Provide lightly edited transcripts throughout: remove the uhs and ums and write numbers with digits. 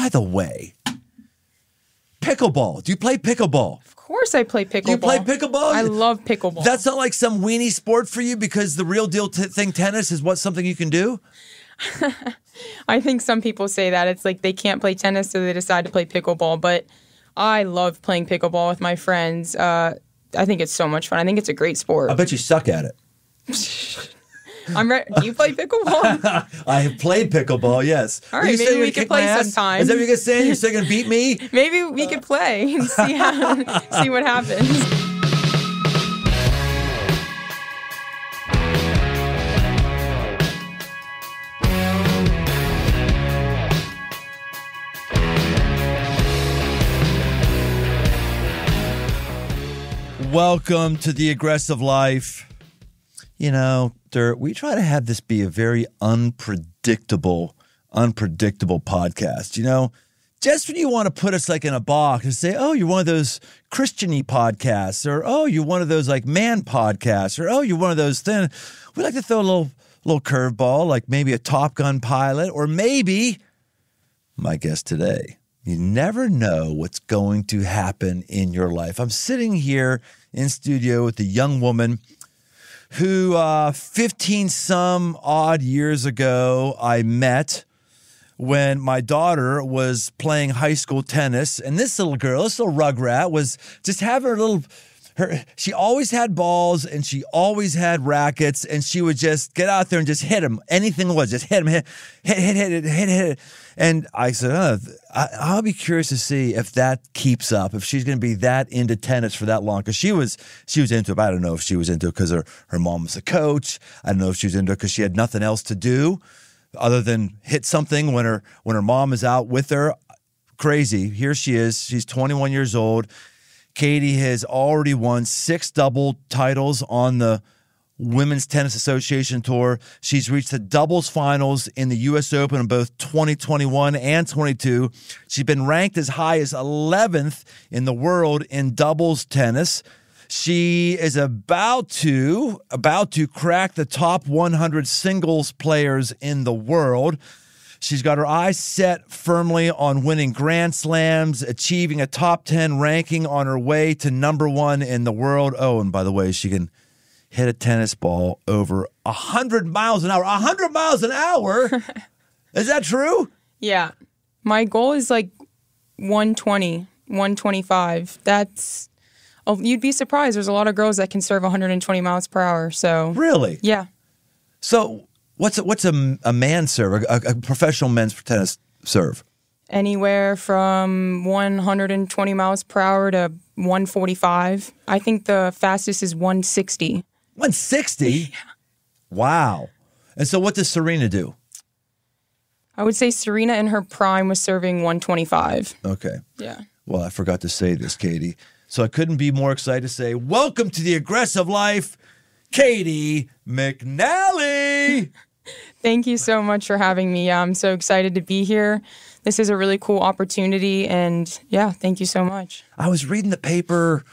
By the way, pickleball. Do you play pickleball? Of course I play pickleball. You play pickleball? I love pickleball. That's not like some weenie sport for you because the real deal thing, tennis, is something you can do? I think some people say that. It's like they can't play tennis, so they decide to play pickleball. But I love playing pickleball with my friends. I think it's so much fun. I think it's a great sport. I bet you suck at it. Do you play pickleball? I have played pickleball, yes. All right, maybe we could play sometime. Is that what you're saying? You're still going to beat me? Maybe we could play and see what happens. Welcome to the aggressive life. You know, we try to have this be a very unpredictable podcast. You know, just when you want to put us like in a box and say, oh, you're one of those Christian-y podcasts, or oh, you're one of those like man podcasts, or oh, you're one of those thin. We like to throw a little curveball, like maybe a Top Gun pilot, or maybe my guest today. You never know what's going to happen in your life. I'm sitting here in studio with a young woman who 15 some odd years ago I met when my daughter was playing high school tennis. And this little girl, this little rugrat, was just having she always had balls and she always had rackets, and she would just get out there and just hit him. Anything was, just hit him, hit it. And I said, I'll be curious to see if that keeps up, if she's going to be that into tennis for that long. Because she was into it. I don't know if she was into it because her mom was a coach. I don't know if she was into it because she had nothing else to do other than hit something when her mom is out with her. Crazy. Here she is. She's 21 years old. Caty has already won 6 double titles on the Women's Tennis Association Tour. She's reached the doubles finals in the U.S. Open in both 2021 and 22. She's been ranked as high as 11th in the world in doubles tennis. She is about to crack the top 100 singles players in the world. She's got her eyes set firmly on winning Grand Slams, achieving a top 10 ranking on her way to number 1 in the world. Oh, and by the way, she can hit a tennis ball over 100 miles an hour. 100 miles an hour? Is that true? Yeah. My goal is like 120, 125. You'd be surprised. There's a lot of girls that can serve 120 miles per hour. So really? Yeah. So what's a man serve, a professional men's tennis serve? Anywhere from 120 miles per hour to 145. I think the fastest is 160. 160? Yeah. Wow. And so what does Serena do? I would say Serena in her prime was serving 125. Okay. Yeah. Well, I forgot to say this, Caty. So I couldn't be more excited to say, welcome to the aggressive life, Caty McNally. Thank you so much for having me. I'm so excited to be here. This is a really cool opportunity, and yeah, thank you so much. I was reading the paper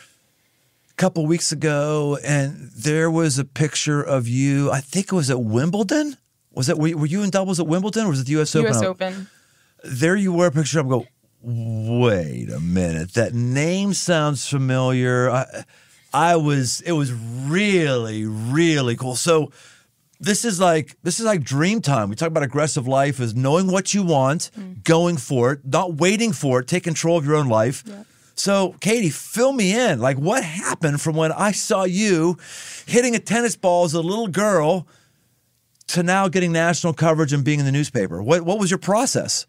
a couple weeks ago, and there was a picture of you. I think it was at Wimbledon. Were you in doubles at Wimbledon, or was it the U.S. Open? U.S. Open. There you were, a picture of. I go, wait a minute, that name sounds familiar. It was really, really cool. So this is like dream time. We talk about aggressive life as knowing what you want, going for it, not waiting for it, take control of your own life. Yep. So, Caty, fill me in. Like, what happened from when I saw you hitting a tennis ball as a little girl to now getting national coverage and being in the newspaper? What was your process?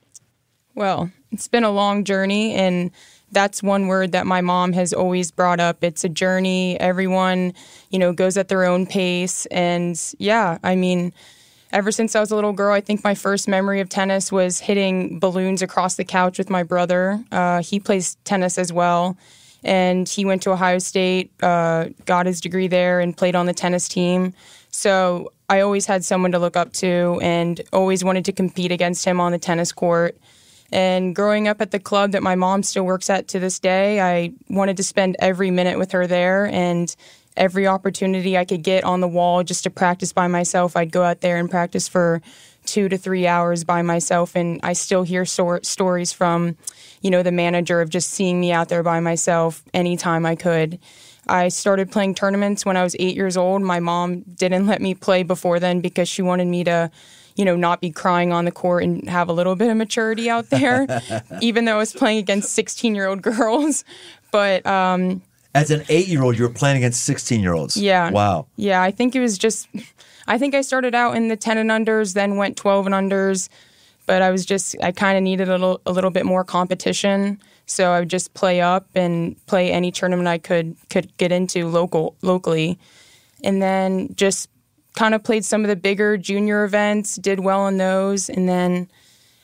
Well, it's been a long journey, and that's one word that my mom has always brought up. It's a journey. Everyone, goes at their own pace. And yeah, I mean, ever since I was a little girl, I think my first memory of tennis was hitting balloons across the couch with my brother. He plays tennis as well, and he went to Ohio State, got his degree there, and played on the tennis team. So I always had someone to look up to and always wanted to compete against him on the tennis court. And growing up at the club that my mom still works at to this day, I wanted to spend every minute with her there, and every opportunity I could get on the wall just to practice by myself, I'd go out there and practice for 2 to 3 hours by myself. And I still hear stories from, the manager of just seeing me out there by myself anytime I could. I started playing tournaments when I was 8 years old. My mom didn't let me play before then because she wanted me to, not be crying on the court and have a little bit of maturity out there, even though I was playing against 16-year-old girls. But as an 8-year-old, you were playing against 16-year-olds. Yeah. Wow. Yeah, I think I started out in the 10 and unders, then went 12 and unders. But I kind of needed a little bit more competition. So I would just play up and play any tournament I could get into locally. And then just kind of played some of the bigger junior events, did well in those, and then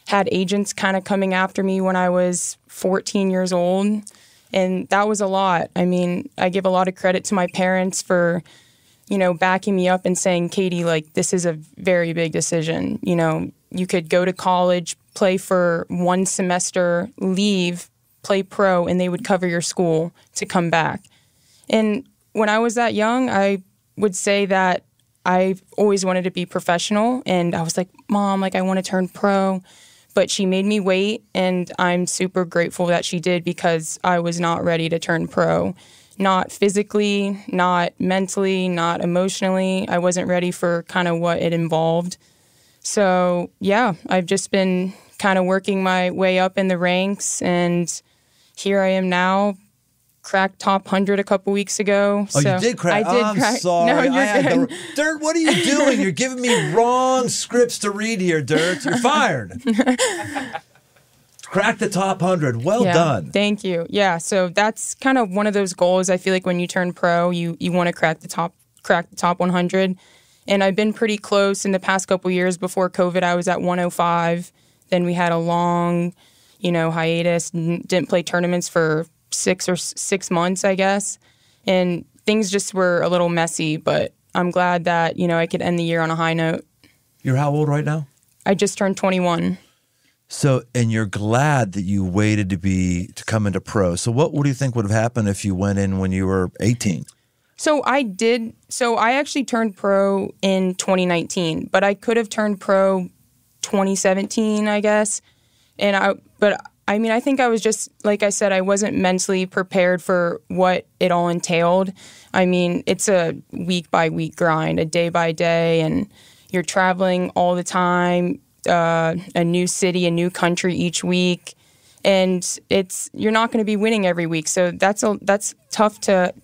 had agents kind of coming after me when I was 14 years old. And that was a lot. I mean, I give a lot of credit to my parents for, backing me up and saying, Caty, this is a very big decision. You could go to college, play for 1 semester, leave, play pro, and they would cover your school to come back. And when I was that young, I would say that I always wanted to be professional. And I was like, Mom, I want to turn pro. But she made me wait, and I'm super grateful that she did because I was not ready to turn pro. Not physically, not mentally, not emotionally. I wasn't ready for kind of what it involved. So, yeah, I've just been kind of working my way up in the ranks, and here I am now. Cracked top 100 a couple weeks ago. Oh, so you did crack? I did crack. Sorry. No, you're good. Dirt, what are you doing? You're giving me wrong scripts to read here, Dirt. You're fired. Crack the top 100. Well done. Thank you. Yeah, so that's kind of one of those goals. I feel like when you turn pro, you want to crack the top 100. And I've been pretty close in the past couple years. Before COVID, I was at 105. Then we had a long, hiatus. Didn't play tournaments for 6 months, I guess. And things just were a little messy, but I'm glad that, I could end the year on a high note. You're how old right now? I just turned 21. So, and you're glad that you waited to come into pro. So what do you think would have happened if you went in when you were 18? So I actually turned pro in 2019, but I could have turned pro 2017, I guess. I think I was just, like I said, I wasn't mentally prepared for what it all entailed. I mean, it's a week-by-week grind, a day-by-day, and you're traveling all the time, a new city, a new country each week, and you're not going to be winning every week. So that's tough to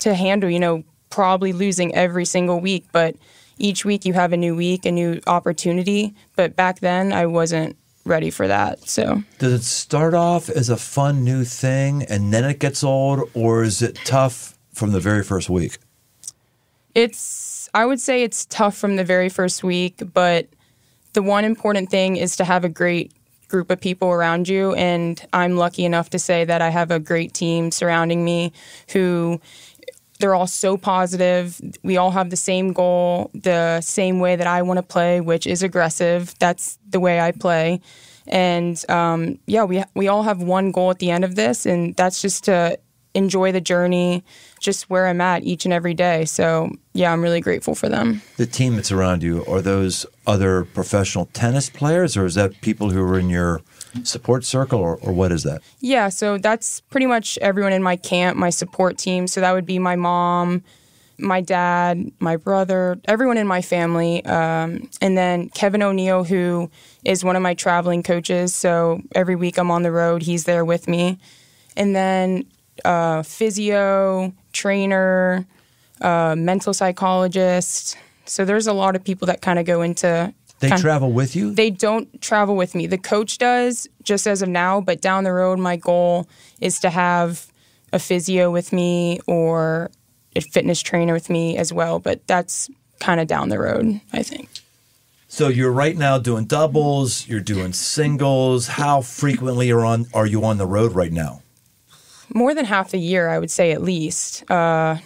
handle, probably losing every single week, but each week you have a new week, a new opportunity. But back then I wasn't ready for that. So does it start off as a fun new thing and then it gets old, or is it tough from the very first week? I would say it's tough from the very first week, but the one important thing is to have a great group of people around you. And I'm lucky enough to say that I have a great team surrounding me who they're all so positive. We all have the same goal, the same way that I want to play, which is aggressive. That's the way I play. And we all have one goal at the end of this, and that's just to enjoy the journey, just where I'm at each and every day. So, yeah, I'm really grateful for them. The team that's around you, are those other professional tennis players, or is that people who are in your support circle, or what is that? Yeah, so that's pretty much everyone in my camp, my support team. So that would be my mom, my dad, my brother, everyone in my family. And then Kevin O'Neill, who is one of my traveling coaches. So every week I'm on the road, he's there with me. And then physio, trainer, mental psychologist. So there's a lot of people that kind of go into... They travel with you? They don't travel with me. The coach does, just as of now, but down the road, my goal is to have a physio with me or a fitness trainer with me as well, but that's kind of down the road, I think. So you're right now doing doubles, you're doing singles. How frequently are you on the road right now? More than half the year, I would say, at least. I'm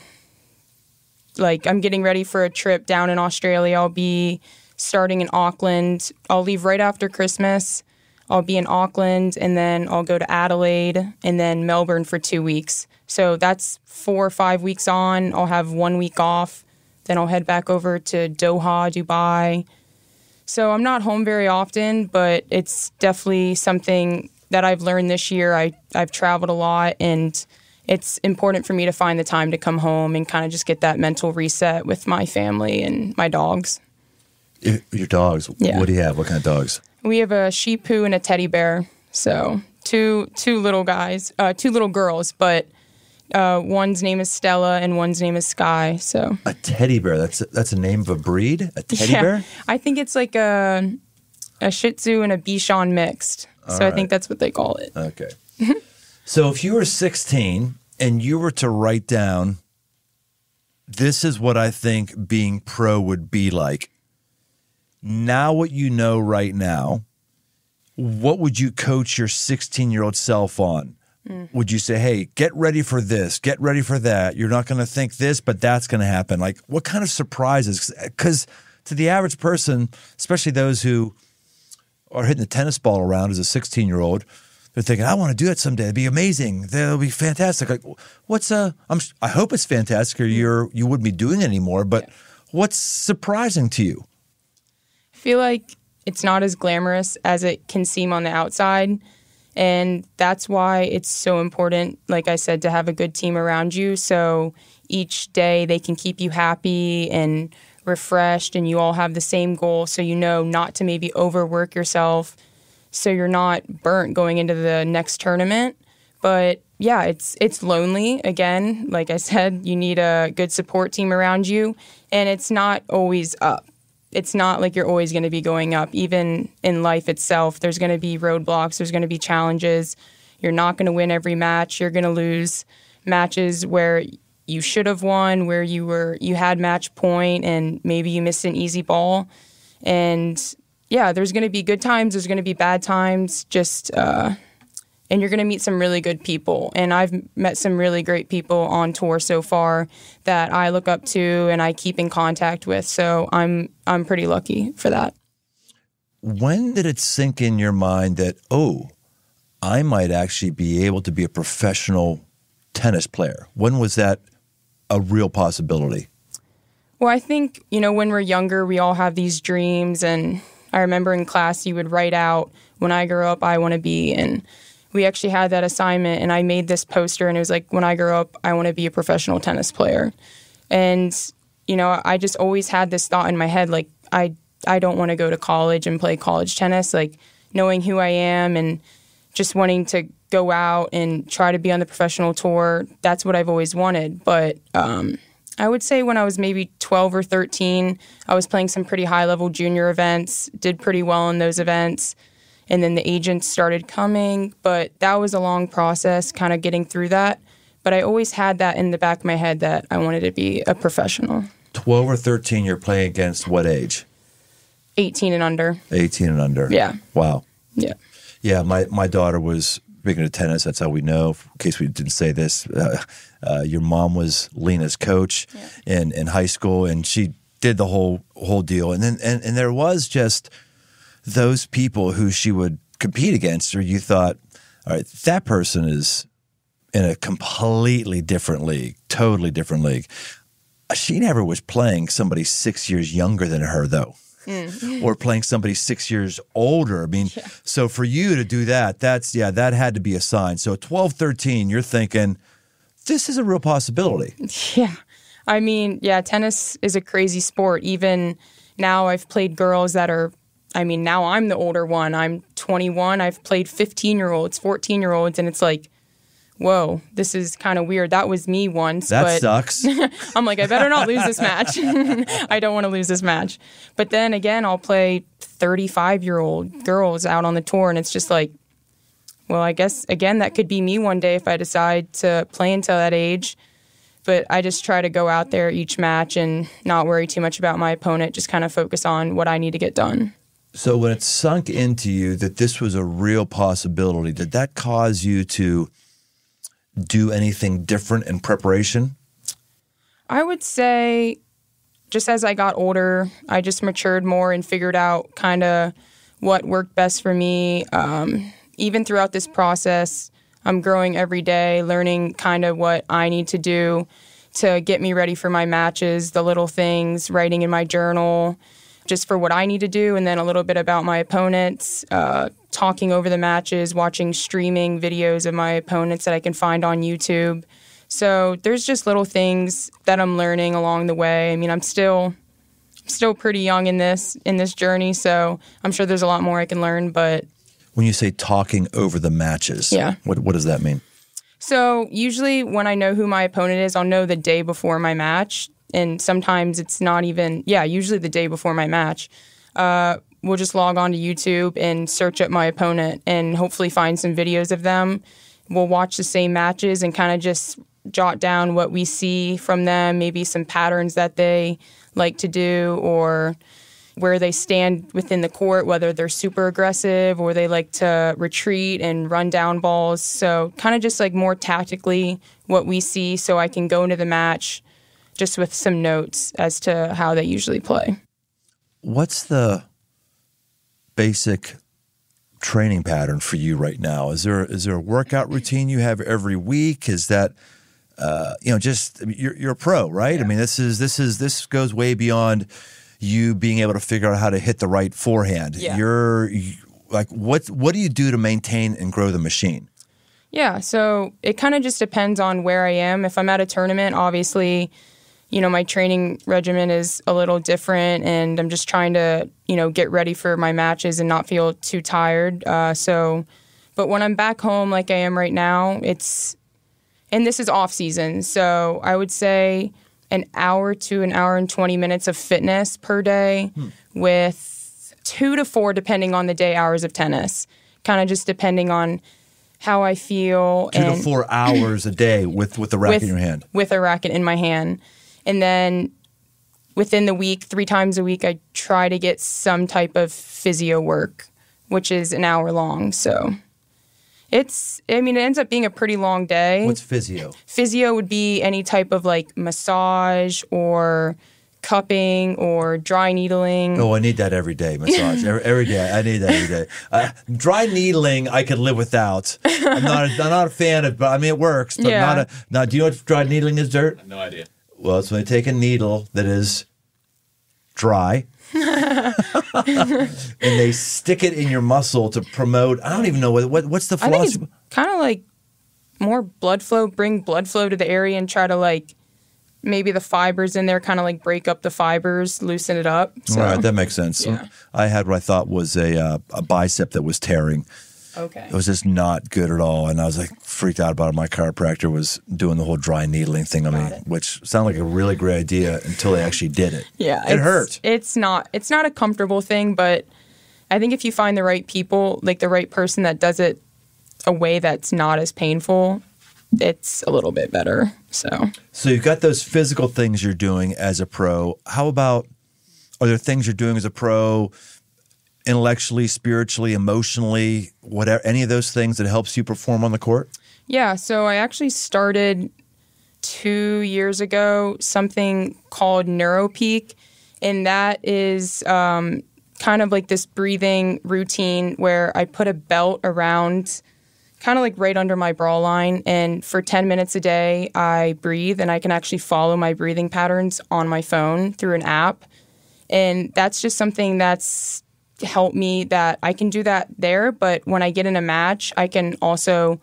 getting ready for a trip down in Australia. I'll be starting in Auckland. I'll leave right after Christmas. I'll be in Auckland, and then I'll go to Adelaide, and then Melbourne for 2 weeks. So that's 4 or 5 weeks on. I'll have 1 week off. Then I'll head back over to Doha, Dubai. So I'm not home very often, but it's definitely something that I've learned this year. I've traveled a lot, and it's important for me to find the time to come home and kind of just get that mental reset with my family and my dogs. Your dogs? Yeah. What do you have? What kind of dogs? We have a Shih Tzu and a teddy bear. So two little guys, two little girls, but one's name is Stella and one's name is Sky. So a teddy bear. That's a name of a breed? A teddy bear? I think it's like a Shih Tzu and a Bichon mixed. All so right. I think that's what they call it. Okay. So if you were 16 and you were to write down, this is what I think being pro would be like. Now what you know right now, what would you coach your 16-year-old self on? Would you say, hey, get ready for this, get ready for that. You're not going to think this, but that's going to happen. Like, what kind of surprises? Because to the average person, especially those who are hitting the tennis ball around as a 16-year-old, they're thinking, I want to do it someday. It'd be amazing. That'll be fantastic. Like, I hope it's fantastic, or you wouldn't be doing it anymore. But what's surprising to you? I feel like it's not as glamorous as it can seem on the outside. And that's why it's so important, like I said, to have a good team around you. So each day they can keep you happy and refreshed, and you all have the same goal. So you know not to maybe overwork yourself, so you're not burnt going into the next tournament. But yeah, it's lonely. Again, like I said, you need a good support team around you, and it's not always up. It's not like you're always going to be going up. Even in life itself, there's going to be roadblocks. There's going to be challenges. You're not going to win every match. You're going to lose matches where you should have won, where you had match point and maybe you missed an easy ball. And yeah, there's going to be good times. There's going to be bad times. And you're going to meet some really good people. And I've met some really great people on tour so far that I look up to and I keep in contact with. So I'm pretty lucky for that. When did it sink in your mind that, I might actually be able to be a professional tennis player? When was that a real possibility? Well, I think, when we're younger, we all have these dreams. And I remember in class, you would write out, when I grow up, I want to be. And we actually had that assignment, and I made this poster, and it was like, when I grow up, I want to be a professional tennis player. And, I just always had this thought in my head, like, I don't want to go to college and play college tennis. Like, knowing who I am and just wanting to go out and try to be on the professional tour, that's what I've always wanted. But I would say when I was maybe 12 or 13, I was playing some pretty high-level junior events, did pretty well in those events. And then the agents started coming, but that was a long process, kind of getting through that. But I always had that in the back of my head that I wanted to be a professional. 12 or 13, you're playing against what age? 18 and under. 18 and under. Yeah. Wow. Yeah. Yeah, my daughter was big into tennis. That's how we know, in case we didn't say this. Your mom was Lena's coach in high school, and she did the whole deal. And then and there was just those people who she would compete against, or you thought, all right, that person is in a completely different league, totally different league. She never was playing somebody 6 years younger than her, though, or playing somebody 6 years older. I mean, so for you to do that, that had to be a sign. So at 12, 13, you're thinking, this is a real possibility. Yeah. I mean, tennis is a crazy sport. Even now I've played girls that are, now I'm the older one. I'm 21. I've played 15-year-olds, 14-year-olds, and it's like, whoa, this is kind of weird. That was me once. That sucks. I'm like, I better not lose this match. I don't want to lose this match. But then again, I'll play 35-year-old girls out on the tour, and it's just like, well, I guess, again, that could be me one day if I decide to play until that age. But I just try to go out there each match and not worry too much about my opponent, just kind of focus on what I need to get done. So when it sunk into you that this was a real possibility, did that cause you to do anything different in preparation? I would say just as I got older, I just matured more and figured out kind of what worked best for me. Even throughout this process, I'm growing every day, learning kind of what I need to do to get me ready for my matches, the little things, writing in my journal, just for what I need to do, and then a little bit about my opponents, talking over the matches, watching streaming videos of my opponents that I can find on YouTube. So there's just little things that I'm learning along the way. I mean, I'm still pretty young in this journey, so I'm sure there's a lot more I can learn. But when you say talking over the matches, what does that mean? So usually when I know who my opponent is, I'll know the day before my match, and sometimes it's not even usually the day before my match. We'll just log on to YouTube and search up my opponent and hopefully find some videos of them. We'll watch the same matches and kind of just jot down what we see from them, maybe some patterns that they like to do or where they stand within the court, whether they're super aggressive or they like to retreat and run down balls. So kind of just like more tactically what we see, so I can go into the match just with some notes as to how they usually play. What's the basic training pattern for you right now? Is there a workout routine you have every week? Is that you're a pro, right? Yeah. I mean, this goes way beyond you being able to figure out how to hit the right forehand. Yeah. What do you do to maintain and grow the machine? Yeah, so it kind of just depends on where I am. If I'm at a tournament, obviously, my training regimen is a little different, and I'm just trying to, get ready for my matches and not feel too tired. But when I'm back home like I am right now, and this is off season, so I would say an hour to an hour and 20 minutes of fitness per day with 2 to 4, depending on the day, hours of tennis, kind of just depending on how I feel. 2 to 4 hours a day with the racket in your hand. With a racket in my hand. And then within the week, 3 times a week, I try to get some type of physio work, which is an hour long. So it ends up being a pretty long day. What's physio? Physio would be any type of like massage or cupping or dry needling. Oh, I need that every day. Massage every day. I need that every day. Dry needling, I could live without. I'm not a fan of, but I mean it works. But now, do you know what dry needling is, Dirt? I have no idea. Well, it's when they take a needle that is dry and they stick it in your muscle to promote. I don't even know what's the philosophy. I think it's kind of like more blood flow. Bring blood flow to the area and try to like. Maybe the fibers in there kind of like break up the fibers, loosen it up. So, all right, that makes sense. Yeah. I had what I thought was a bicep that was tearing. Okay. It was just not good at all, and I was like freaked out about it. My chiropractor was doing the whole dry needling thing on me, which sounded like a really great idea until they actually did it. Yeah, it hurt. It's not a comfortable thing, but I think if you find the right people, like the right person that does it a way that's not as painful, it's a little bit better. So you've got those physical things you're doing as a pro. How about, are there things you're doing as a pro, intellectually, spiritually, emotionally, whatever, any of those things that helps you perform on the court? Yeah, so I actually started 2 years ago something called NeuroPeak, and that is kind of like this breathing routine where I put a belt around kind of like right under my bra line. And for 10 minutes a day, I breathe, and I can actually follow my breathing patterns on my phone through an app. And that's just something that's helped me, that I can do that there. But when I get in a match, I can also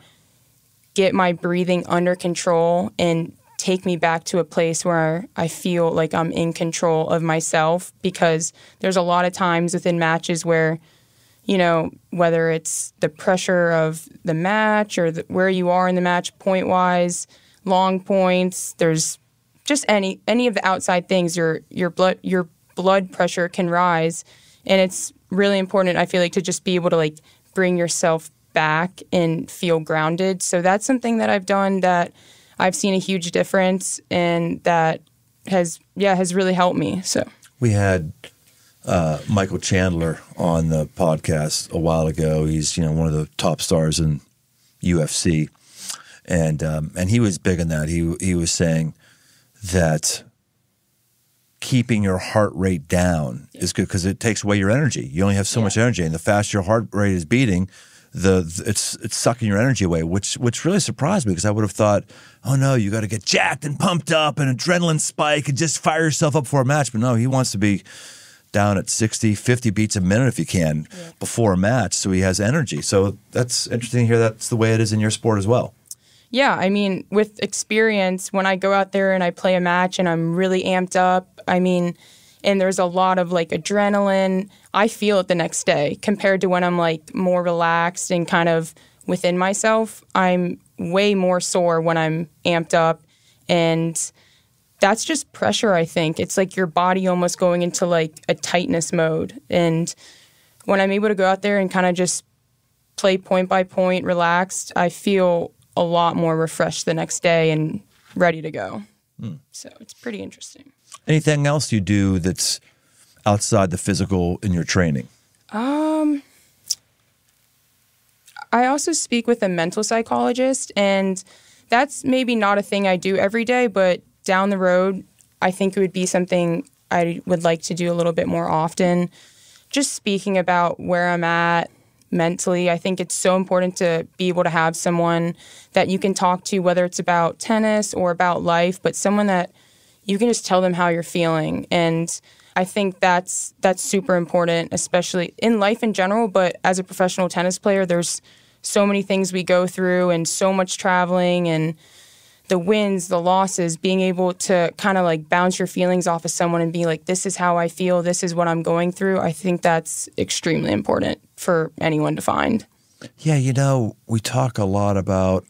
get my breathing under control and take me back to a place where I feel like I'm in control of myself, because there's a lot of times within matches where, whether it's the pressure of the match or where you are in the match point-wise, long points, there's just any of the outside things, your blood pressure can rise. And it's really important, I feel like, to just be able to like bring yourself back and feel grounded. So that's something that I've done that I've seen a huge difference, and that has really helped me. So we had Michael Chandler on the podcast a while ago. He's one of the top stars in UFC, and he was big on that. He was saying that keeping your heart rate down is good because it takes away your energy. You only have so much energy, and the faster your heart rate is beating, it's sucking your energy away, which really surprised me, because I would have thought, oh no, you got to get jacked and pumped up and adrenaline spike and just fire yourself up for a match. But no, he wants to be down at 60, 50 beats a minute if you can before a match, so he has energy. So that's interesting to hear that's the way it is in your sport as well. Yeah, I mean, with experience, when I go out there and I play a match and I'm really amped up, I mean, and there's a lot of like adrenaline, I feel it the next day compared to when I'm like more relaxed and kind of within myself. I'm way more sore when I'm amped up, and that's just pressure, I think. It's like your body almost going into like a tightness mode. And when I'm able to go out there and kind of just play point by point, relaxed, I feel a lot more refreshed the next day and ready to go. So it's pretty interesting. Anything else you do that's outside the physical in your training? I also speak with a mental psychologist, and that's maybe not a thing I do every day, but down the road, I think it would be something I would like to do a little bit more often. Just speaking about where I'm at mentally, I think it's so important to be able to have someone that you can talk to, whether it's about tennis or about life, but someone that you can just tell them how you're feeling. And I think that's super important, especially in life in general, but as a professional tennis player, there's so many things we go through and so much traveling and the wins, the losses, being able to kind of like bounce your feelings off of someone and be like, this is how I feel, this is what I'm going through. I think that's extremely important for anyone to find. Yeah, you know, we talk a lot about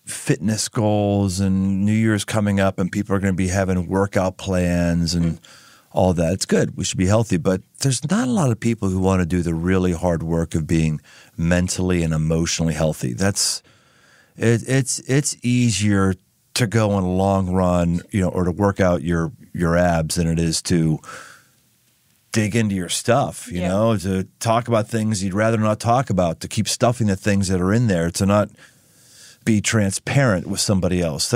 fitness goals and New Year's coming up and people are going to be having workout plans and all that. It's good. We should be healthy, but there's not a lot of people who want to do the really hard work of being mentally and emotionally healthy. It's easier to go on a long run, you know, or to work out your abs than it is to dig into your stuff, you know, to talk about things you'd rather not talk about, to keep stuffing the things that are in there, to not be transparent with somebody else.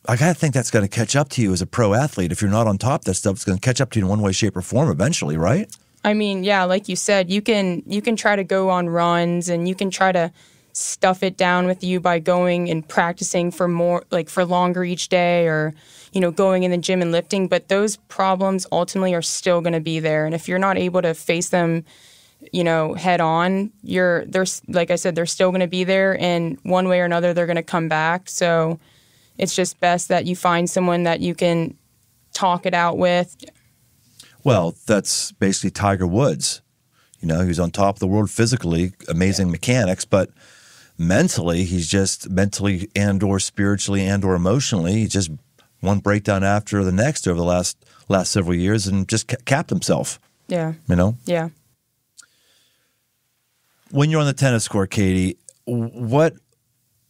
I gotta think that's going to catch up to you as a pro athlete. If you're not on top of that stuff, it's going to catch up to you in one way, shape, or form eventually, right? I mean, yeah, like you said, you can try to go on runs and you can try to stuff it down with you by going and practicing for more, like for longer each day, or, you know, going in the gym and lifting. But those problems ultimately are still going to be there. And if you're not able to face them, you know, head on, there's, like I said, they're still going to be there. And one way or another, they're going to come back. So it's just best that you find someone that you can talk it out with. Well, that's basically Tiger Woods. You know, he was on top of the world physically, amazing mechanics, but mentally, he's just mentally and or spiritually and or emotionally, he just one breakdown after the next over the last several years and just capped himself. Yeah. You know? Yeah. When you're on the tennis court, Caty, what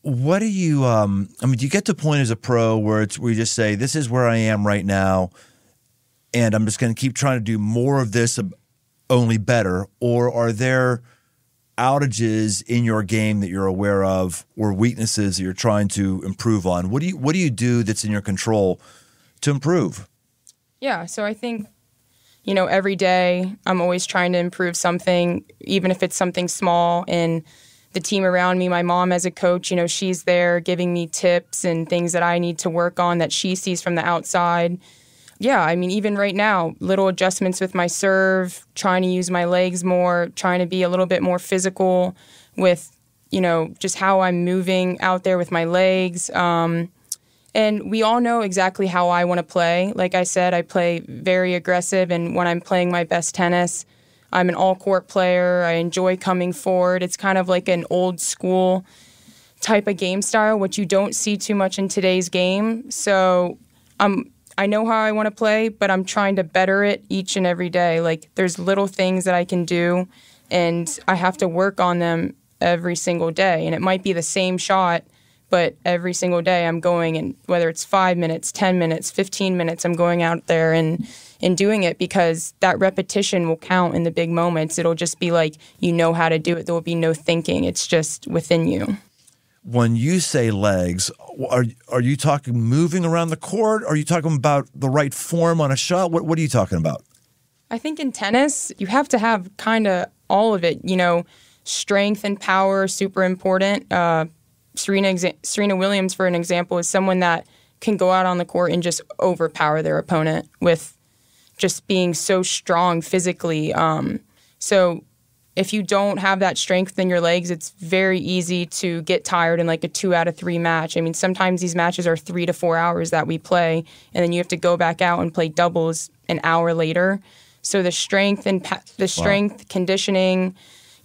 do you, do you get to a point as a pro where you just say, this is where I am right now, and I'm just going to keep trying to do more of this, only better? Or are there outages in your game that you're aware of, or weaknesses that you're trying to improve on? What do you do that's in your control to improve? Yeah, so I think, you know, every day I'm always trying to improve something, even if it's something small. And the team around me, my mom as a coach, you know, she's there giving me tips and things that I need to work on that she sees from the outside. Yeah, I mean, even right now, little adjustments with my serve, trying to use my legs more, trying to be a little bit more physical with, you know, just how I'm moving out there with my legs. And we all know exactly how I want to play. Like I said, I play very aggressive, and when I'm playing my best tennis, I'm an all-court player. I enjoy coming forward. It's kind of like an old school type of game style, which you don't see too much in today's game. So I know how I want to play, but I'm trying to better it each and every day. Like, there's little things that I can do, and I have to work on them every single day. And it might be the same shot, but every single day I'm going, and whether it's 5 minutes, 10 minutes, 15 minutes, I'm going out there and doing it, because that repetition will count in the big moments. It'll just be like, you know how to do it. There will be no thinking. It's just within you. When you say legs, are you talking moving around the court? Are you talking about the right form on a shot? What are you talking about? I think in tennis, you have to have kind of all of it. You know, strength and power are super important. Serena Williams, for an example, is someone that can go out on the court and just overpower their opponent with just being so strong physically. So if you don't have that strength in your legs, it's very easy to get tired in like a 2 out of 3 match. I mean, sometimes these matches are 3 to 4 hours that we play, and then you have to go back out and play doubles an hour later. So the strength and conditioning,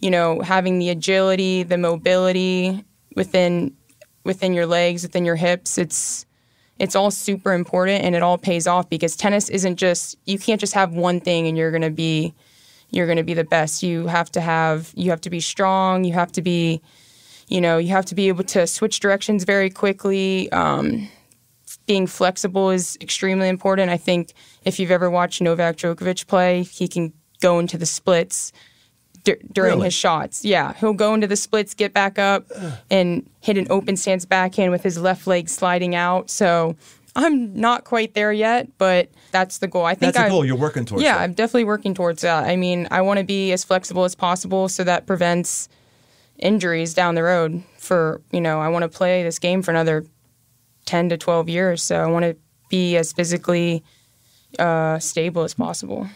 having the agility, the mobility within your legs, within your hips, it's all super important, and it all pays off, because tennis isn't just, you can't just have one thing and you're going to be the best. You have to be strong. You have to be able to switch directions very quickly. Being flexible is extremely important. I think if you've ever watched Novak Djokovic play, he can go into the splits during his shots. Yeah, he'll go into the splits, get back up, and hit an open stance backhand with his left leg sliding out. So I'm not quite there yet, but that's the goal. I think that's the goal. You're working towards that. Yeah, I'm definitely working towards that. I mean, I want to be as flexible as possible so that prevents injuries down the road. I want to play this game for another 10 to 12 years, so I want to be as physically stable as possible.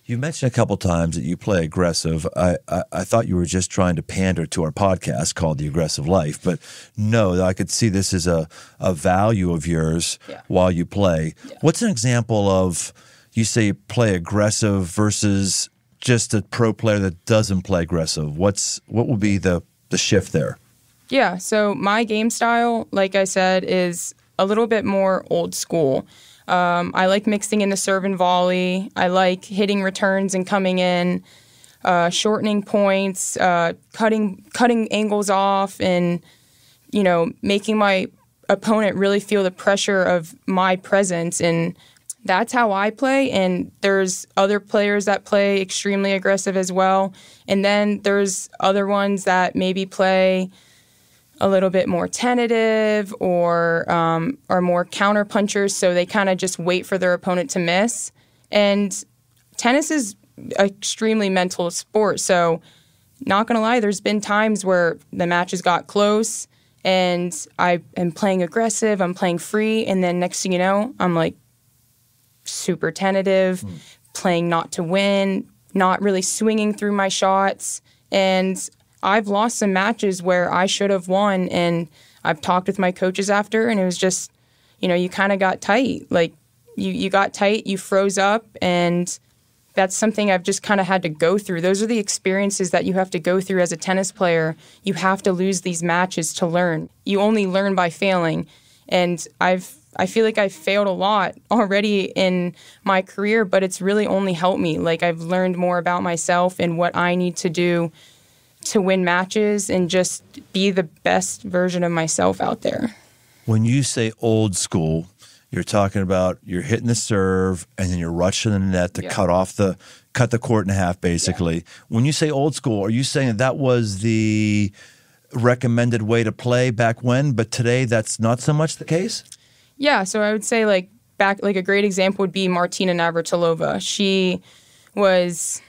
You mentioned a couple times that you play aggressive. I thought you were just trying to pander to our podcast called The Aggressive Life, but no, I could see this as a value of yours while you play. Yeah. What's an example of, you say you play aggressive versus just a pro player that doesn't play aggressive? What would be the shift there? Yeah, so my game style, like I said, is a little bit more old school. I like mixing in the serve and volley. I like hitting returns and coming in, shortening points, cutting angles off, and making my opponent really feel the pressure of my presence. And that's how I play. And there's other players that play extremely aggressive as well. And then there's other ones that maybe play a little bit more tentative or are more counter punchers, so they kind of just wait for their opponent to miss. And tennis is an extremely mental sport, so not going to lie, there's been times where the matches got close and I am playing aggressive, I'm playing free, and then next thing you know, I'm like super tentative, playing not to win, not really swinging through my shots. And I've lost some matches where I should have won, and I've talked with my coaches after, and it was just, you kind of got tight. Like, you got tight, you froze up, and that's something I've just kind of had to go through. Those are the experiences that you have to go through as a tennis player. You have to lose these matches to learn. You only learn by failing, and I feel like I've failed a lot already in my career, but it's really only helped me. Like, I've learned more about myself and what I need to do to win matches and just be the best version of myself out there. When you say old school, you're talking about you're hitting the serve and then you're rushing the net to cut the court in half, basically. Yeah. When you say old school, are you saying that was the recommended way to play back when, but today that's not so much the case? Yeah, so I would say a great example would be Martina Navratilova. She was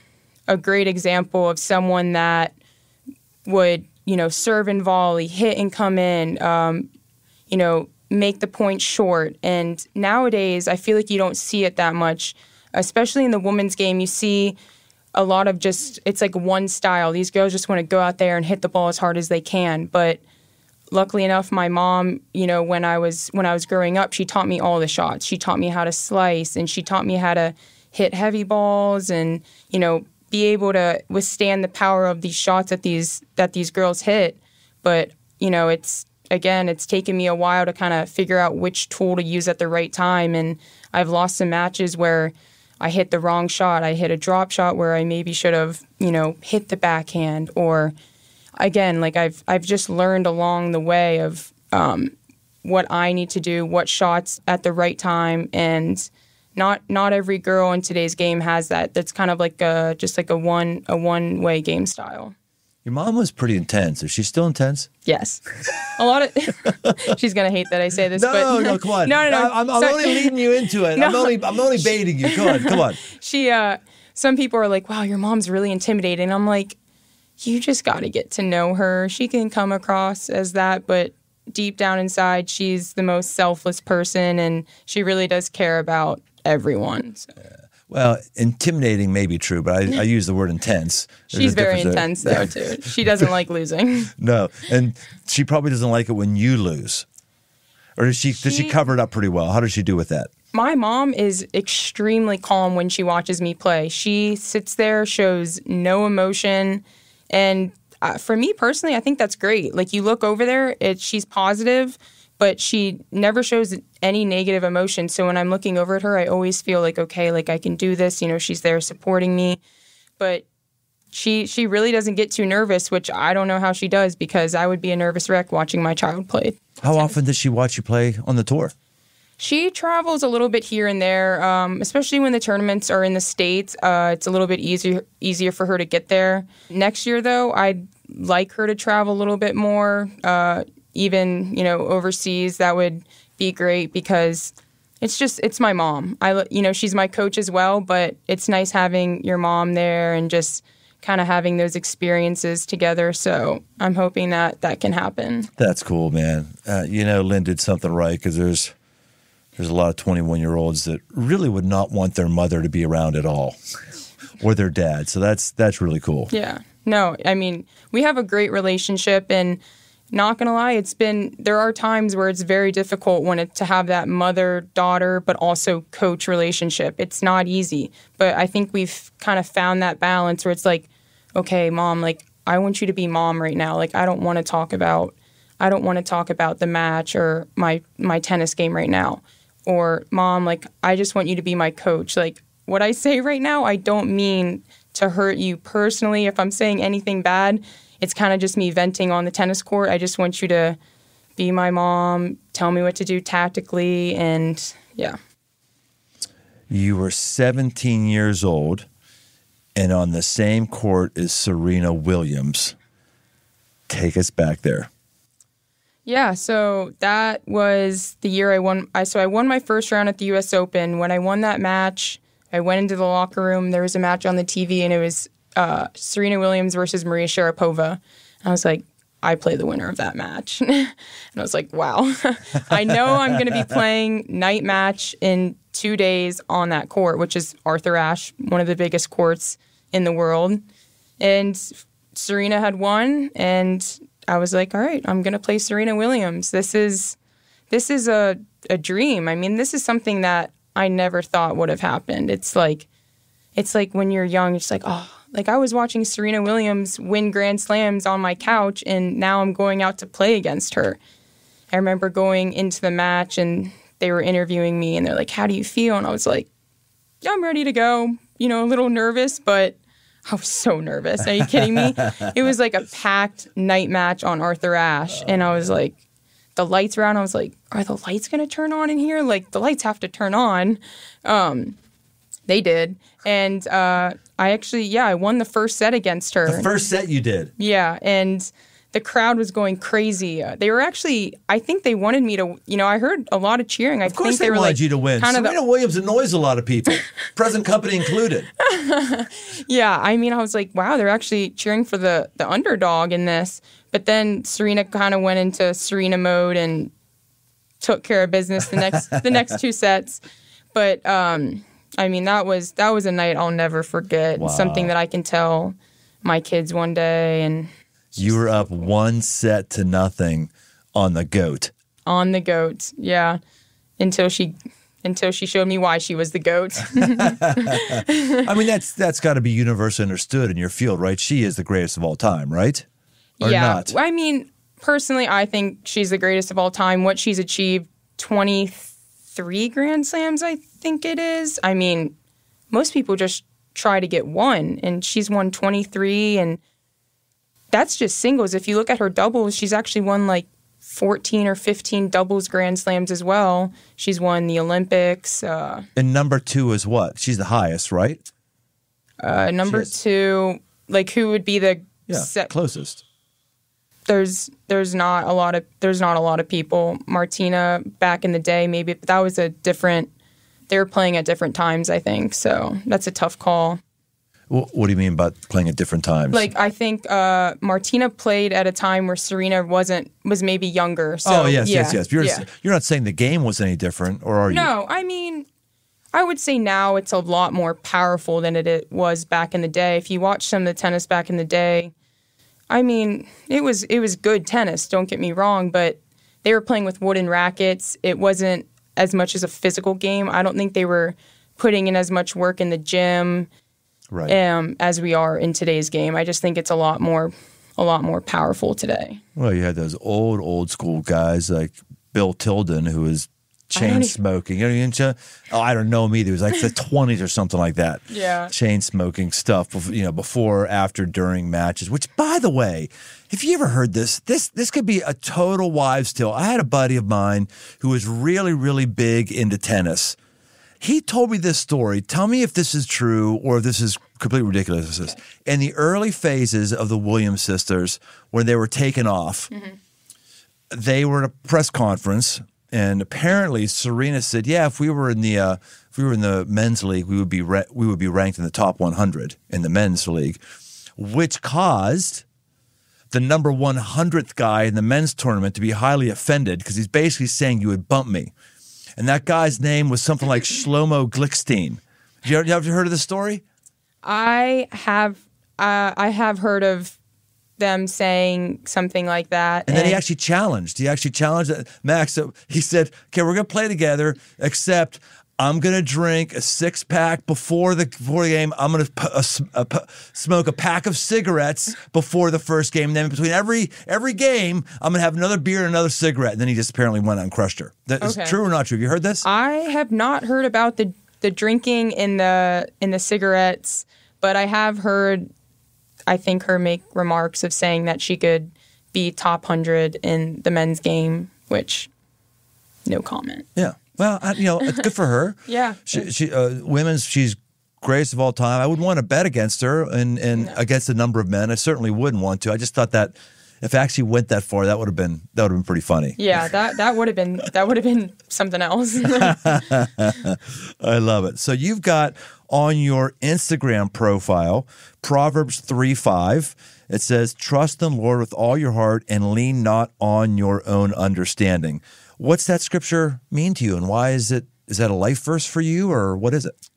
a great example of someone that would, serve and volley, hit and come in, make the point short. And nowadays, I feel like you don't see it that much, especially in the women's game. You see a lot of it's like one style. These girls just want to go out there and hit the ball as hard as they can. But luckily enough, my mom, when I was growing up, she taught me all the shots. She taught me how to slice, and she taught me how to hit heavy balls and, be able to withstand the power of these shots that these girls hit. But, it's taken me a while to kind of figure out which tool to use at the right time. And I've lost some matches where I hit the wrong shot. I hit a drop shot where I maybe should have, hit the backhand. Or, again, I've just learned along the way of what I need to do, what shots at the right time. And not every girl in today's game has that. That's kind of like a one-way game style. Your mom was pretty intense. Is she still intense? Yes. A lot of she's gonna hate that I say this. No, come on. No. I'm only leading you into it. No. I'm only baiting you. Come on. She. Some people are like, "Wow, your mom's really intimidating." I'm like, you just got to get to know her. She can come across as that, but deep down inside, she's the most selfless person, and she really does care about everyone. So. Yeah. Well, intimidating may be true, but I use the word intense. She's very intense, though, too. She doesn't like losing. No, and she probably doesn't like it when you lose. Or does she cover it up pretty well? How does she do with that? My mom is extremely calm when she watches me play. She sits there, shows no emotion, and for me personally, I think that's great. Like, you look over there, she's positive, but she never shows any negative emotion. So when I'm looking over at her, I always feel like, okay, like I can do this. You know, she's there supporting me. But she really doesn't get too nervous, which I don't know how she does, because I would be a nervous wreck watching my child play. How often does she watch you play on the tour? She travels a little bit here and there, especially when the tournaments are in the States. It's a little bit easier for her to get there. Next year, though, I'd like her to travel a little bit more, even, overseas. That would be great, because it's my mom. She's my coach as well, but it's nice having your mom there and just kind of having those experiences together. So I'm hoping that can happen. That's cool, man. Lynn did something right, because there's a lot of 21-year-olds that really would not want their mother to be around at all, or their dad. So that's really cool. Yeah. No, I mean, we have a great relationship, and not going to lie, there are times where it's very difficult to have that mother-daughter, but also coach relationship. It's not easy, but I think we've kind of found that balance where it's like, okay, mom, like, I want you to be mom right now. Like, I don't want to talk about the match or my tennis game right now. Or, mom, like, I just want you to be my coach. Like, what I say right now, I don't mean to hurt you personally. If I'm saying anything bad, it's kind of just me venting on the tennis court. I just want you to be my mom, tell me what to do tactically, and yeah. You were 17 years old and on the same court as Serena Williams. Take us back there. Yeah, so that was the year I won. I won my first round at the U.S. Open. When I won that match, I went into the locker room. There was a match on the TV, and it was Serena Williams versus Maria Sharapova. I was like, I play the winner of that match. And I was like, wow. I know I'm going to be playing night match in 2 days on that court, which is Arthur Ashe, one of the biggest courts in the world. And Serena had won, and I was like, all right, I'm going to play Serena Williams. This is a dream. I mean, this is something that I never thought would have happened. It's like when you're young, it's like, oh, like I was watching Serena Williams win Grand Slams on my couch, and now I'm going out to play against her. I remember going into the match, and they were interviewing me, and they're like, how do you feel? And I was like, yeah, I'm ready to go. A little nervous, but I was so nervous. Are you kidding me? It was like a packed night match on Arthur Ashe. And I was like, the lights were on. I was like, are the lights going to turn on in here? Like, the lights have to turn on. They did. And I won the first set against her. The first set you did? Yeah. And the crowd was going crazy. They were actually, I think they wanted me to, I heard a lot of cheering. Of course they wanted you to win. Serena Williams annoys a lot of people, present company included. Yeah, I mean, I was like, wow, they're actually cheering for the underdog in this. But then Serena kind of went into Serena mode and took care of business the next two sets. But, I mean, that was a night I'll never forget. Wow. Something that I can tell my kids one day. And you were up 1-0 on the GOAT. On the GOAT, yeah. Until she showed me why she was the GOAT. I mean, that's got to be universally understood in your field, right? She is the greatest of all time, right? Or yeah. Not? I mean, personally, I think she's the greatest of all time. What she's achieved, 23 Grand Slams, I think it is. I mean, most people just try to get one, and she's won 23, and that's just singles. If you look at her doubles, she's actually won like 14 or 15 doubles Grand Slams as well. She's won the Olympics. And number 2 is what? She's the highest, right? Number 2, like who would be the closest? There's not a lot of people. Martina back in the day, maybe, but that was they were playing at different times, I think. So that's a tough call. What do you mean by playing at different times? Like, I think Martina played at a time where Serena was maybe younger. So, yes. You're not saying the game was any different, or are you? No, I mean, I would say now it's a lot more powerful than it was back in the day. If you watch some of the tennis back in the day, I mean, it was good tennis, don't get me wrong, but they were playing with wooden rackets. It wasn't as much as a physical game. I don't think they were putting in as much work in the gym as we are in today's game. I just think it's a lot more powerful today. Well, you had those old school guys like Bill Tilden, who was chain smoking. I don't know him either. It was like the 20s or something like that. Yeah. Chain smoking stuff, before, after, during matches, which, by the way, have you ever heard this? This could be a total wives' tale. I had a buddy of mine who was really, really big into tennis. He told me this story. Tell me if this is true or if this is completely ridiculous. Okay. In the early phases of the Williams sisters, when they were taken off, they were at a press conference. And apparently, Serena said, "Yeah, if we were in the men's league, we would be ranked in the top 100 in the men's league," which caused the number 100th guy in the men's tournament to be highly offended because he's basically saying you would bump me, and that guy's name was something like Shlomo Glickstein. You ever heard of this story? I have heard of them saying something like that. And then he actually challenged Max. So he said, "Okay, we're going to play together, except I'm going to drink a 6-pack before the game. I'm going to smoke a pack of cigarettes before the first game. And then between every game, I'm going to have another beer and another cigarette." And then he just apparently went out and crushed her. That is true or not true? Have you heard this? I have not heard about the drinking in the cigarettes, but I have heard, I think, her make remarks of saying that she could be top 100 in the men's game, which, no comment. Yeah. Well, it's good for her. Yeah. She's greatest of all time. I wouldn't want to bet against her and against a number of men. I certainly wouldn't want to. I just thought that if it actually went that far, that would have been pretty funny. Yeah, that would have been something else. I love it. So you've got on your Instagram profile Proverbs 3:5. It says, "Trust in the Lord with all your heart and lean not on your own understanding." What's that scripture mean to you, and why is it? Is that a life verse for you, or what is it?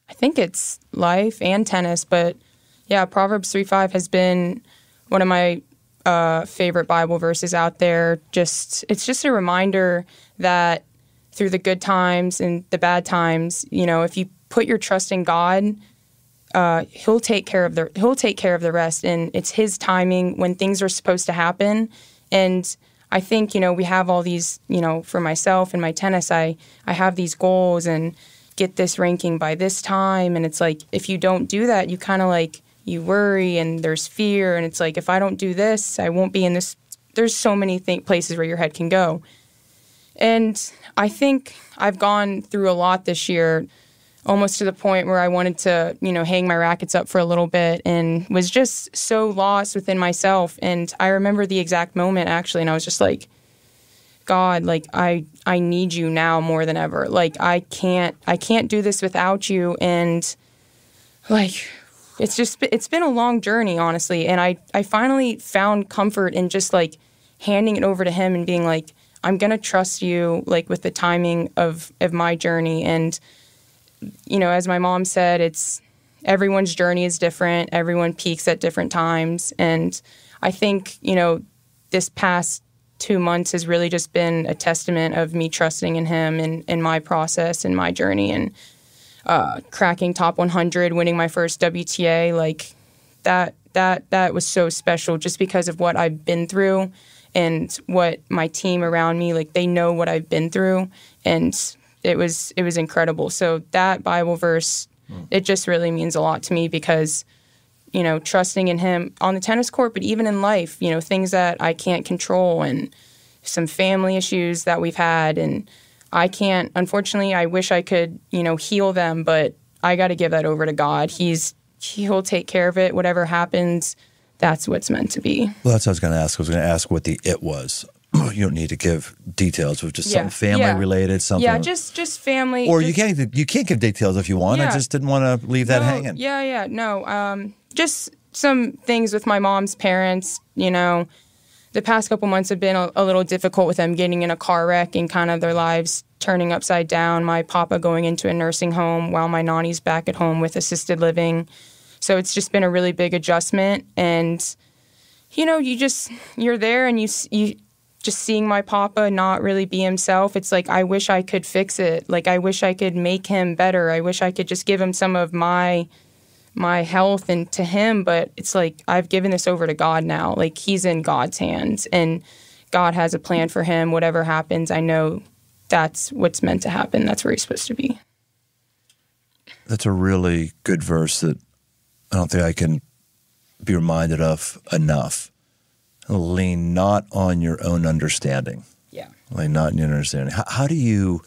I think it's life and tennis, but yeah, Proverbs 3:5 has been one of my favorite Bible verses out there. It's just a reminder that through the good times and the bad times, if you put your trust in God, He'll take care of the rest, and it's His timing when things are supposed to happen. And I think, we have all these, for myself and my tennis, I have these goals and get this ranking by this time. And it's like, if you don't do that, you kind of you worry and there's fear. And it's like, if I don't do this, I won't be in this. There's so many places where your head can go. And I think I've gone through a lot this year, almost to the point where I wanted to, hang my rackets up for a little bit and was just so lost within myself. And I remember the exact moment, actually, and I was just like, "God, I need you now more than ever. I can't do this without you." And it's been a long journey, honestly. And I finally found comfort in just handing it over to Him and being like, "I'm going to trust you, with the timing of my journey." And as my mom said, everyone's journey is different. Everyone peaks at different times. And I think, this past 2 months has really just been a testament of me trusting in Him and in my process and my journey, and cracking top 100, winning my first WTA. That was so special just because of what I've been through and what my team around me, they know what I've been through. And it was incredible. So that Bible verse, it just really means a lot to me because, trusting in Him on the tennis court, but even in life, things that I can't control and some family issues that we've had. And I can't, unfortunately, I wish I could, heal them, but I got to give that over to God. He'll take care of it. Whatever happens, that's what's meant to be. Well, that's what I was going to ask. I was going to ask what the it was. You don't need to give details of just something family related, something. Yeah, just family. Or you can't give details if you want. I just didn't want to leave that hanging. Yeah. No, just some things with my mom's parents. The past couple months have been a little difficult with them getting in a car wreck and kind of their lives turning upside down, my papa going into a nursing home while my nanny's back at home with assisted living. So it's just been a really big adjustment. And, you know, you're there and you just seeing my papa not really be himself. It's like, I wish I could fix it. Like, I wish I could make him better. I wish I could just give him some of my health and to him. But it's like, I've given this over to God now. Like, he's in God's hands and God has a plan for him. Whatever happens, I know that's what's meant to happen. That's where he's supposed to be. That's a really good verse that I don't think I can be reminded of enough. Lean not on your own understanding. Yeah. Lean not on your understanding. How do you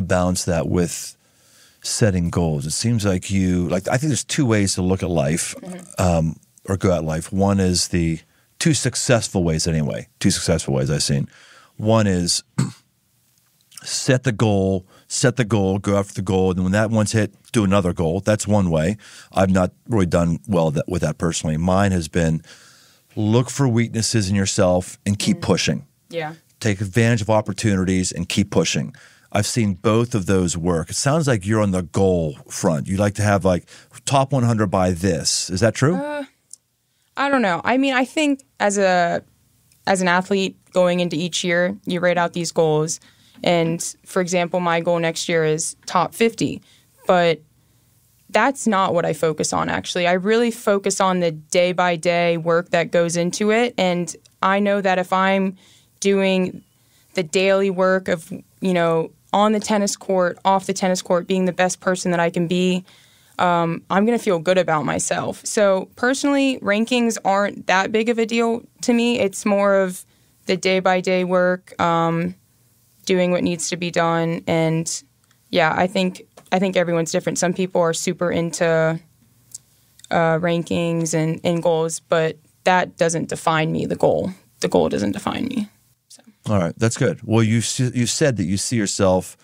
balance that with setting goals? It seems like I think there's two ways to look at life, or go at life. One is the two successful ways I've seen. One is set the goal, go after the goal, and when that one's hit, do another goal. That's one way. I've not really done well with that personally. Mine has been look for weaknesses in yourself and keep pushing. Yeah. Take advantage of opportunities and keep pushing. I've seen both of those work. It sounds like you're on the goal front. You like to have like top 100 by this. Is that true? I don't know. I mean, I think as an athlete going into each year, you write out these goals. And for example, my goal next year is top 50. But that's not what I focus on, actually. I really focus on the day-by-day work that goes into it. And I know that if I'm doing the daily work of, you know, on the tennis court, off the tennis court, being the best person that I can be, I'm going to feel good about myself. So personally, rankings aren't that big of a deal to me. It's more of the day-by-day work, doing what needs to be done. And yeah, I think everyone's different. Some people are super into rankings and goals, but that doesn't define me, the goal. The goal doesn't define me. So. All right, that's good. Well, you said that you see yourself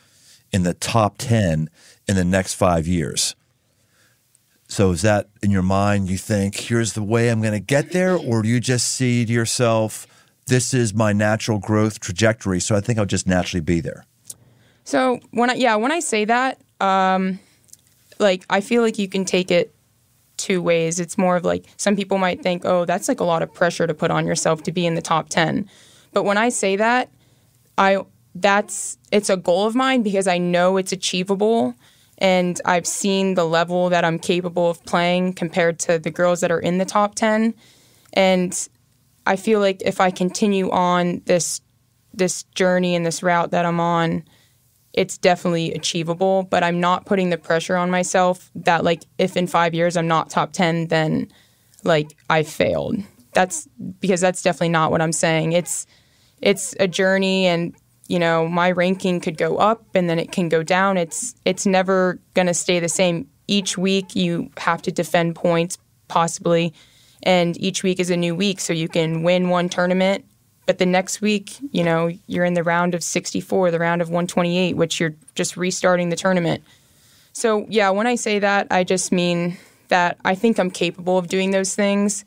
in the top 10 in the next 5 years. So is that in your mind, you think, here's the way I'm going to get there? Or do you just see to yourself, this is my natural growth trajectory, so I think I'll just naturally be there? So when I say that, like, I feel like you can take it two ways. It's more of like, some people might think, oh, that's like a lot of pressure to put on yourself to be in the top 10. But when I say that, it's a goal of mine because I know it's achievable. And I've seen the level that I'm capable of playing compared to the girls that are in the top 10. And I feel like if I continue on this journey and this route that I'm on, it's definitely achievable. But I'm not putting the pressure on myself that, like, if in 5 years I'm not top 10, then, like, I failed. That's because that's definitely not what I'm saying. It's a journey, and you know, my ranking could go up and then it can go down. It's never going to stay the same. Each week you have to defend points, possibly, and each week is a new week. So you can win one tournament, but the next week, you know, you're in the round of 64, the round of 128, which you're just restarting the tournament. So yeah, when I say that, I just mean that I think I'm capable of doing those things,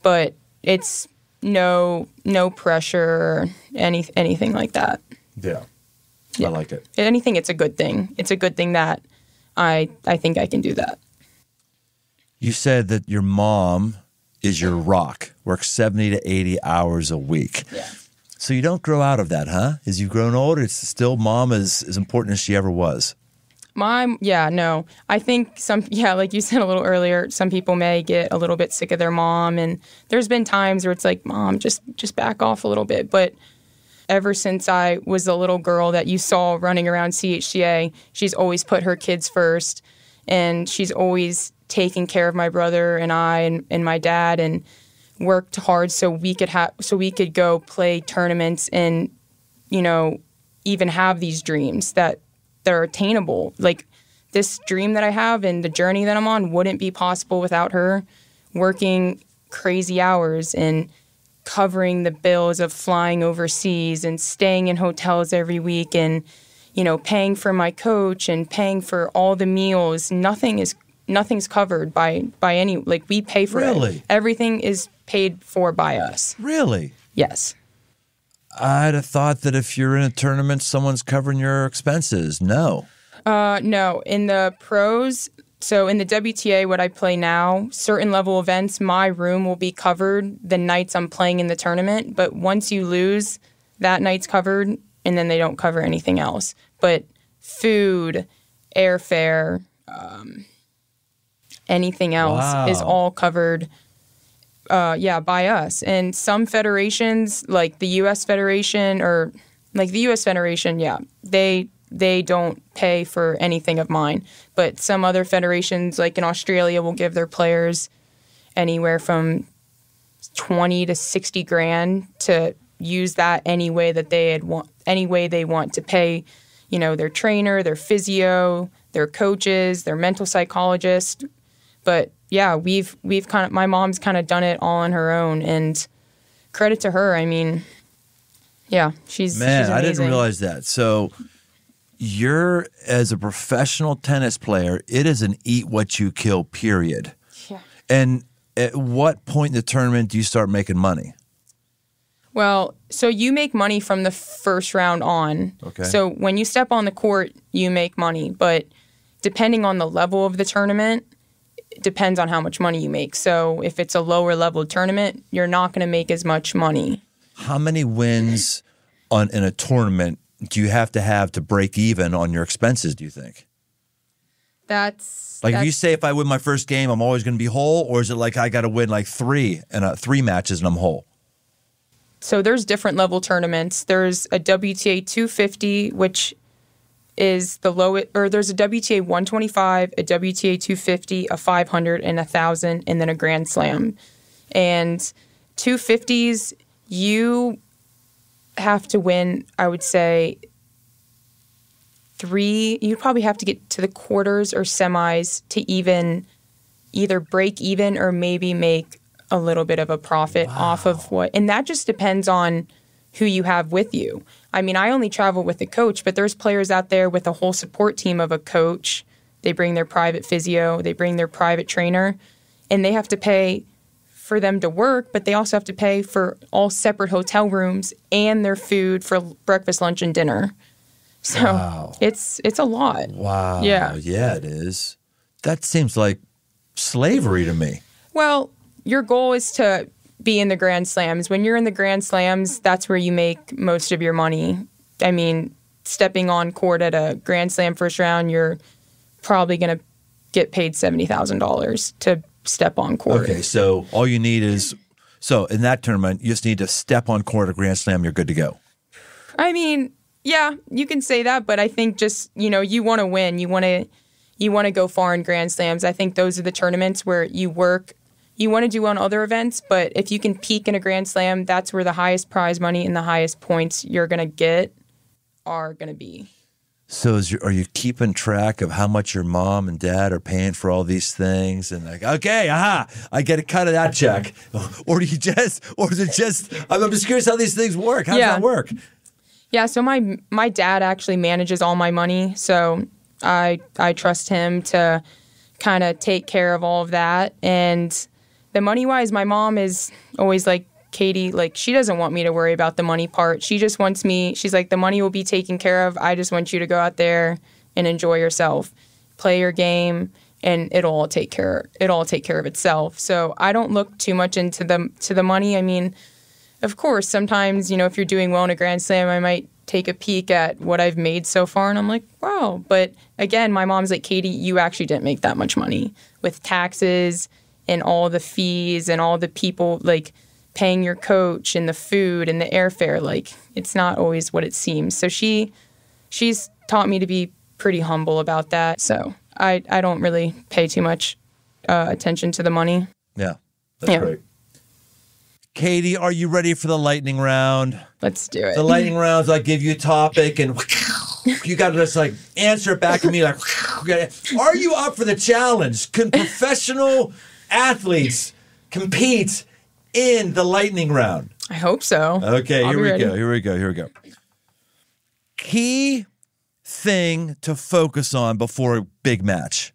but it's no pressure or anything like that. Yeah. I like it. If anything, it's a good thing. It's a good thing that I think I can do that. You said that your mom is your rock, works 70 to 80 hours a week. Yeah. So you don't grow out of that, huh? As you've grown older, it's still mom as important as she ever was. No. I think like you said a little earlier, some people may get a little bit sick of their mom. And there's been times where it's like, Mom, just back off a little bit. But ever since I was a little girl that you saw running around CHCA, she's always put her kids first, and she's always taken care of my brother and I and my dad, and worked hard so we could go play tournaments and, you know, even have these dreams that are attainable. Like, this dream that I have and the journey that I'm on wouldn't be possible without her working crazy hours and covering the bills of flying overseas and staying in hotels every week and, you know, paying for my coach and paying for all the meals. Nothing's covered by any, like, we pay for it. Really? Everything is paid for by us. Really? Yes. I'd have thought that if you're in a tournament, someone's covering your expenses. No. No. In the pros, so in the WTA, what I play now, certain level events, my room will be covered the nights I'm playing in the tournament. But once you lose, that night's covered, and then they don't cover anything else. But food, airfare, anything else is all covered, by us. And some federations, like the U.S. Federation, they don't pay for anything of mine. But some other federations, like in Australia, will give their players anywhere from 20 to 60 grand to use that any way they want to pay, their trainer, their physio, their coaches, their mental psychologist. But yeah, we've kind of, my mom's kind of done it all on her own, and credit to her. I mean, yeah, she's amazing. I didn't realize that. So you're, as a professional tennis player, it is an eat what you kill, period. Yeah. And at what point in the tournament do you start making money? Well, so you make money from the first round on. Okay. So when you step on the court, you make money. But depending on the level of the tournament, it depends on how much money you make. So if it's a lower level tournament, you're not going to make as much money. How many wins in a tournament do you have to break even on your expenses, do you think? If you say, if I win my first game, I'm always going to be whole? Or is it like I got to win like three matches and I'm whole? So there's different level tournaments. There's a WTA 250, which is the lowest, or there's a WTA 125, a WTA 250, a 500, and 1,000, and then a Grand Slam. And 250s, you have to win, I would say, you probably have to get to the quarters or semis to even either break even or maybe make a little bit of a profit off of what, and that just depends on who you have with you. I mean, I only travel with a coach, but there's players out there with a whole support team of a coach. They bring their private physio, they bring their private trainer, and they have to pay for them to work, but they also have to pay for all separate hotel rooms and their food for breakfast, lunch, and dinner. So it's a lot. Wow. Yeah. Yeah, it is. That seems like slavery to me. Well, your goal is to be in the Grand Slams. When you're in the Grand Slams, that's where you make most of your money. I mean, stepping on court at a Grand Slam first round, you're probably going to get paid $70,000 to step on court. Okay, so all you need is, in that tournament, you just need to step on court at Grand Slam, you're good to go. I mean, yeah, you can say that, but I think just, you want to win. You want to go far in Grand Slams. I think those are the tournaments where you work. You want to do on other events, but if you can peak in a Grand Slam, that's where the highest prize money and the highest points you're going to get are going to be. So are you keeping track of how much your mom and dad are paying for all these things? And like, okay, I get a cut of that check. Or is it just, I'm just curious how these things work. How does that work? Yeah, so my dad actually manages all my money, so I trust him to kind of take care of all of that. And the money-wise, my mom is always like, Caty, like, she doesn't want me to worry about the money part. She just wants me, she's like, the money will be taken care of. I just want you to go out there and enjoy yourself, play your game, and it'll all take care of itself. So I don't look too much into the money. I mean, of course, sometimes, if you're doing well in a Grand Slam, I might take a peek at what I've made so far, and I'm like, wow. But again, my mom's like, Caty, you actually didn't make that much money with taxes and all the fees and all the people, like, paying your coach and the food and the airfare. Like, it's not always what it seems. So she's taught me to be pretty humble about that. So I don't really pay too much attention to the money. Yeah, that's great. Caty, are you ready for the lightning round? Let's do it. The lightning rounds, I give you a topic and you got to just like answer it back to me like, are you up for the challenge? Can professional athletes compete in the lightning round? I hope so. Okay, here we go. Key thing to focus on before a big match?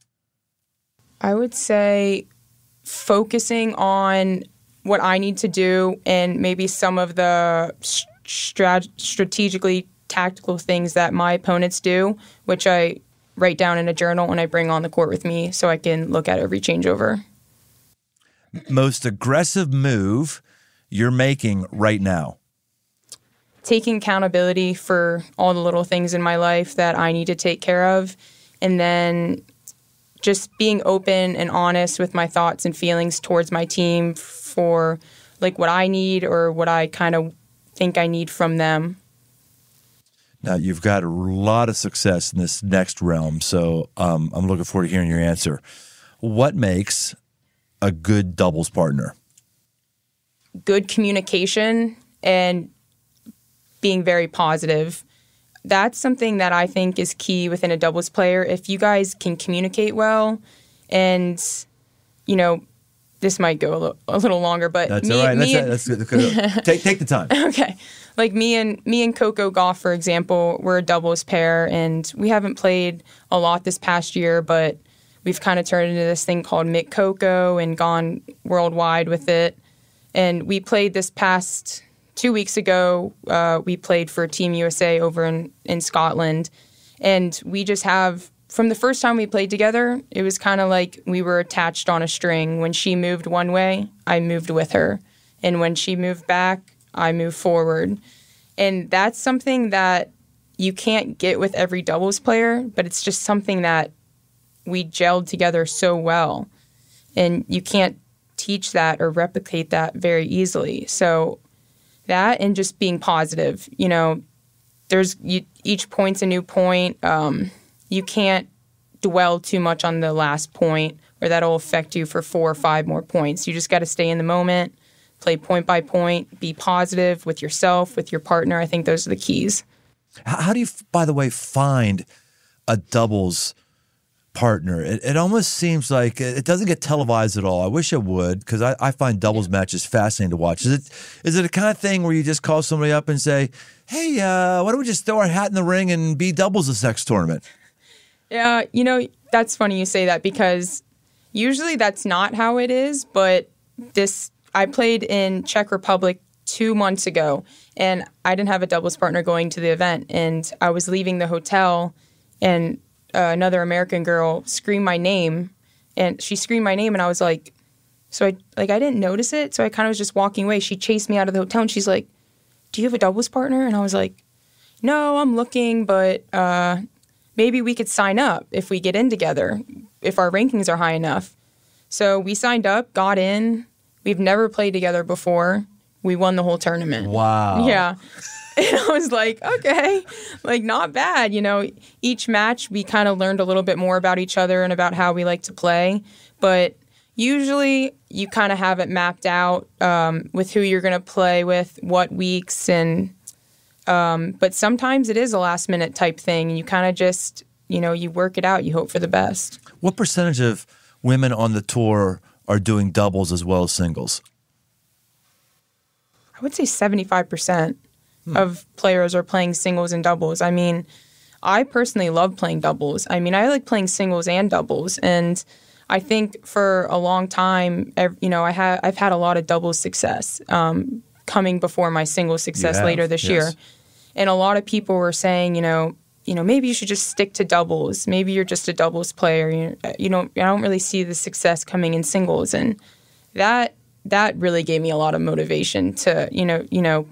I would say focusing on what I need to do and maybe some of the strategically tactical things that my opponents do, which I write down in a journal and I bring on the court with me so I can look at every changeover. Most aggressive move you're making right now? Taking accountability for all the little things in my life that I need to take care of, and then just being open and honest with my thoughts and feelings towards my team for like what I need or what I kind of think I need from them. Now, you've got a lot of success in this next realm, so I'm looking forward to hearing your answer. What makes a good doubles partner? Good communication and being very positive. That's something that I think is key within a doubles player. If you guys can communicate well, and, you know, this might go a little longer, but that's all right. That's good. Take the time. Okay. Like me and Coco Goff, for example, we're a doubles pair, and we haven't played a lot this past year, but we've kind of turned into this thing called Mick Coco and gone worldwide with it. And we played this past 2 weeks ago. We played for Team USA over in Scotland. And we just have, from the first time we played together, it was kind of like we were attached on a string. When she moved one way, I moved with her. And when she moved back, I moved forward. And that's something that you can't get with every doubles player, but it's just something that we gelled together so well. And you can't teach that or replicate that very easily. So that, and just being positive, you know, each point's a new point. You can't dwell too much on the last point, or that'll affect you for 4 or 5 more points. You just got to stay in the moment, play point by point, be positive with yourself, with your partner. I think those are the keys. How do you, by the way, find a doubles partner? It almost seems like it doesn't get televised at all. I wish it would, because I find doubles matches fascinating to watch. Is it a kind of thing where you just call somebody up and say, hey, why don't we just throw our hat in the ring and be doubles this next tournament? Yeah, you know, that's funny you say that, because usually that's not how it is. But I played in Czech Republic 2 months ago, and I didn't have a doubles partner going to the event. And I was leaving the hotel, and another American girl screamed my name, and she screamed my name, and I was like, I didn't notice it, so I kind of was just walking away. She chased me out of the hotel, and she's like, do you have a doubles partner? And I was like, no, I'm looking, but maybe we could sign up if we get in together, if our rankings are high enough. So we signed up, got in. We've never played together before. We won the whole tournament. Wow. Yeah. And I was like, okay, like not bad. You know, each match we kind of learned a little bit more about each other and about how we like to play. But usually you kind of have it mapped out with who you're going to play with, what weeks. And but sometimes it is a last minute type thing. You kind of just, you know, you work it out. You hope for the best. What percentage of women on the tour are doing doubles as well as singles? I would say 75%. Of players are playing singles and doubles. I mean, I personally love playing doubles. I mean, I like playing singles and doubles. And I think for a long time, you know, I've had a lot of doubles success coming before my singles success later this year. And a lot of people were saying, you know, maybe you should just stick to doubles. Maybe you're just a doubles player. I don't really see the success coming in singles. And that really gave me a lot of motivation to, you know,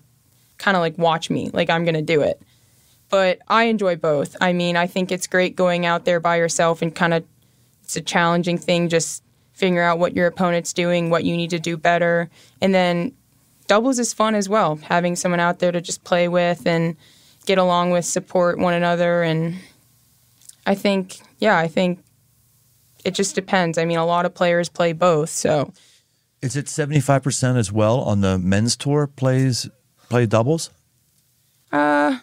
kind of like watch me, like I'm going to do it. But I enjoy both. I mean, I think it's great going out there by yourself and kind of, it's a challenging thing, just figuring out what your opponent's doing, what you need to do better. And then doubles is fun as well, having someone out there to just play with and get along with, support one another. And I think it just depends. I mean, a lot of players play both, so. Is it 75% as well on the men's tour play doubles? I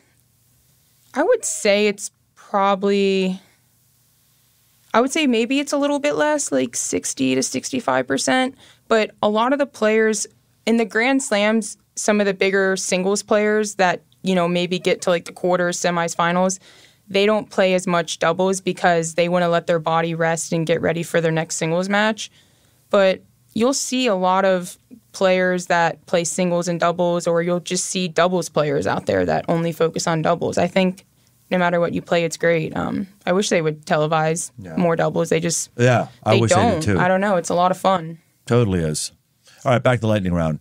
would say it's probably, I would say maybe it's a little bit less, like 60 to 65%. But a lot of the players in the Grand Slams, some of the bigger singles players that, you know, maybe get to like the quarters, semis, finals, they don't play as much doubles because they want to let their body rest and get ready for their next singles match. But you'll see a lot of players that play singles and doubles, or you'll just see doubles players out there that only focus on doubles. I think no matter what you play, it's great. I wish they would televise more doubles. They just I wish they did too. I don't know. It's a lot of fun. Totally is. All right, back to the lightning round.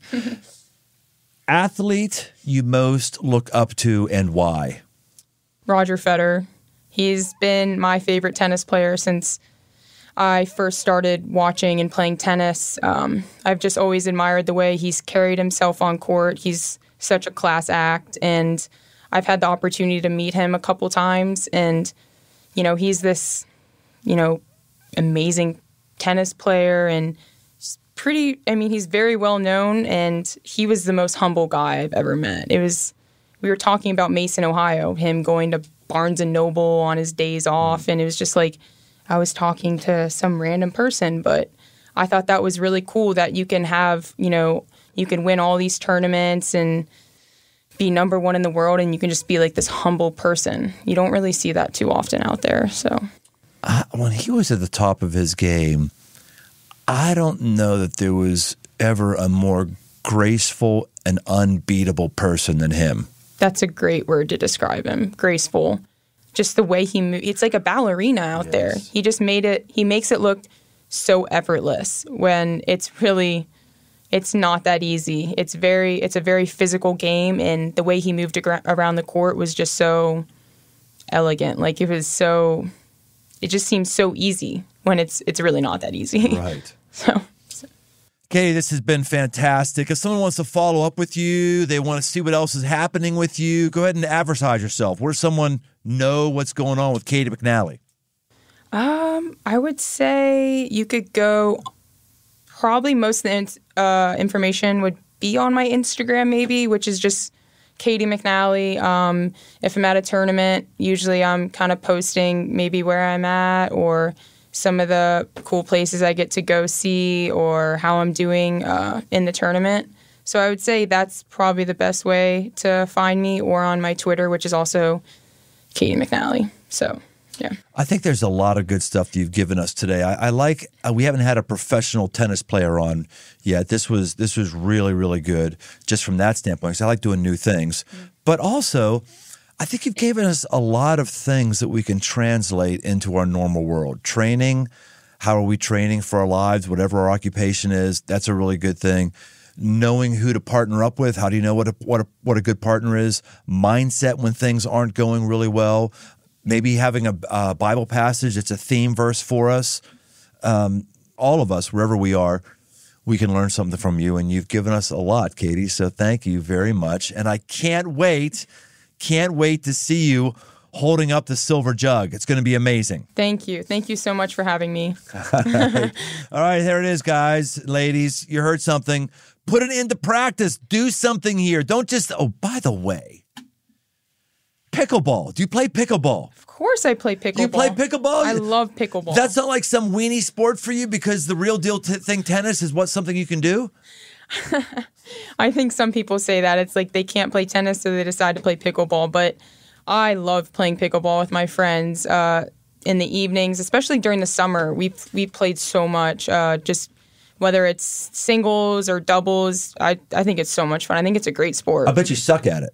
Athlete you most look up to and why? Roger Federer. He's been my favorite tennis player since I first started watching and playing tennis. I've just always admired the way he's carried himself on court. He's such a class act, and I've had the opportunity to meet him a couple times. And, he's this, amazing tennis player, and he's very well known, and he was the most humble guy I've ever met. We were talking about Mason, Ohio, him going to Barnes & Noble on his days off, and it was just like I was talking to some random person, but I thought that was really cool that you can have, you can win all these tournaments and be number one in the world, and you can just be like this humble person. You don't really see that too often out there. So when he was at the top of his game, I don't know that there was ever a more graceful and unbeatable person than him. That's a great word to describe him. Graceful. Just the way he moves. It's like a ballerina out there. He just he makes it look so effortless when it's not that easy. It's a very physical game, and the way he moved around the court was just so elegant. Like it just seems so easy when it's really not that easy. Right. So. Caty, this has been fantastic. If someone wants to follow up with you, they want to see what else is happening with you, go ahead and advertise yourself. Where does someone know what's going on with Caty McNally? I would say you could go, probably most of the information would be on my Instagram maybe, which is just Caty McNally. If I'm at a tournament, usually I'm kind of posting maybe where I'm at or some of the cool places I get to go see or how I'm doing in the tournament. So I would say that's probably the best way to find me, or on my Twitter, which is also Caty McNally. So, yeah. I think there's a lot of good stuff that you've given us today. I like we haven't had a professional tennis player on yet. This was really, really good just from that standpoint, because I like doing new things. Mm-hmm. But also, I think you've given us a lot of things that we can translate into our normal world. Training, how are we training for our lives, whatever our occupation is, that's a really good thing. Knowing who to partner up with, how do you know what a good partner is? Mindset when things aren't going really well. Maybe having a Bible passage that's a theme verse for us. All of us, wherever we are, we can learn something from you, and you've given us a lot, Caty, so thank you very much. And I can't wait to see you holding up the silver jug. It's going to be amazing. Thank you. Thank you so much for having me. All right, there it is, guys, ladies. You heard something. Put it into practice. Do something here. Don't just, by the way, pickleball. Do you play pickleball? Of course I play pickleball. Do you play pickleball? I love pickleball. That's not like some weenie sport for you because the real deal thing, tennis, is something you can do? I think some people say that. It's like they can't play tennis, so they decide to play pickleball. But I love playing pickleball with my friends in the evenings, especially during the summer. We've played so much, just whether it's singles or doubles. I think it's so much fun. I think it's a great sport. I bet you suck at it.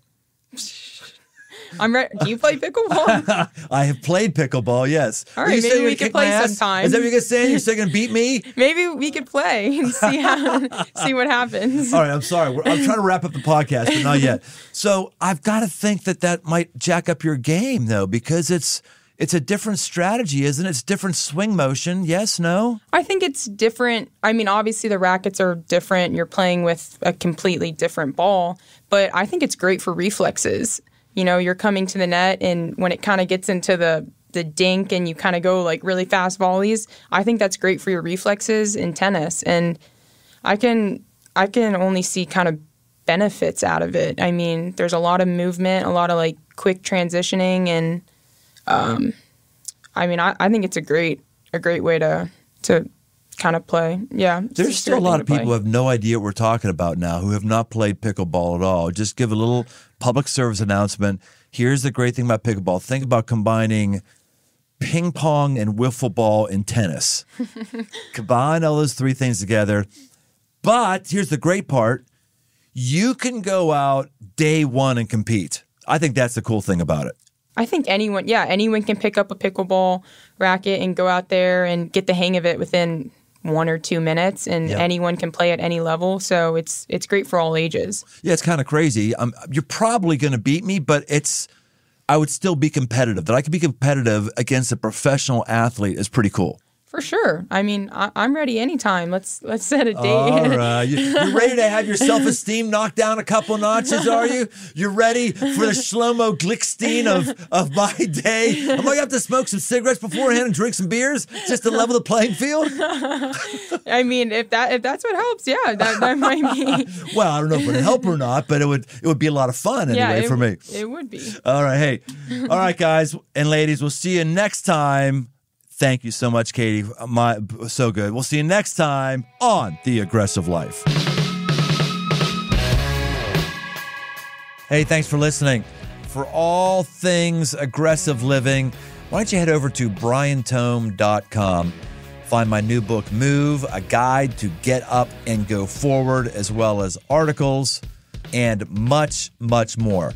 Do you play pickleball? I have played pickleball, yes. All right, maybe we could play sometime. Is that what you're saying? You're still going to beat me? Maybe we could play and see what happens. All right, I'm sorry. I'm trying to wrap up the podcast, but not yet. So I've got to think that might jack up your game, though, because it's a different strategy, isn't it? It's different swing motion. Yes, no? I think it's different. I mean, obviously the rackets are different. You're playing with a completely different ball, but I think it's great for reflexes. You're coming to the net, and when it kind of gets into the dink and you kind of go like really fast volleys, I think that's great for your reflexes in tennis. And I can only see kind of benefits out of it. I mean, there's a lot of movement, a lot of like quick transitioning, and I think it's a great way to kind of play. Yeah. There's still a lot of people who have no idea what we're talking about now, who have not played pickleball at all. Just give a little public service announcement. Here's the great thing about pickleball. Think about combining ping pong and wiffle ball in tennis. Combine all those three things together. But here's the great part. You can go out day one and compete. I think that's the cool thing about it. I think anyone can pick up a pickleball racket and go out there and get the hang of it within 1 or 2 minutes, and anyone can play at any level. So it's great for all ages. Yeah, it's kind of crazy. You're probably going to beat me, but I would still be competitive. That I could be competitive against a professional athlete is pretty cool. For sure. I mean, I'm ready anytime. Let's set a date. All right. You're ready to have your self-esteem knocked down a couple notches, are you? You're ready for the Shlomo Glickstein of my day? I'm going to have to smoke some cigarettes beforehand and drink some beers just to level the playing field? I mean, if that's what helps, yeah, that might be. Well, I don't know if it would help or not, but it would be a lot of fun anyway for me. It would be. All right. Hey. All right, guys and ladies, we'll see you next time. Thank you so much, Caty. So good. We'll see you next time on The Aggressive Life. Hey, thanks for listening. For all things aggressive living, why don't you head over to briantome.com. Find my new book, Move, a guide to get up and go forward, as well as articles and much, much more.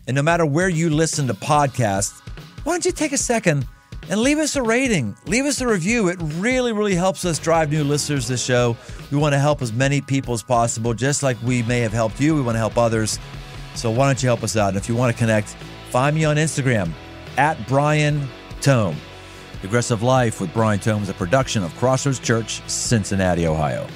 And no matter where you listen to podcasts, why don't you take a second and leave us a rating, leave us a review. It really, really helps us drive new listeners to the show. We want to help as many people as possible, just like we may have helped you. We want to help others. So why don't you help us out? And if you want to connect, find me on Instagram, @BrianTome. The Aggressive Life with Brian Tome is a production of Crossroads Church, Cincinnati, Ohio.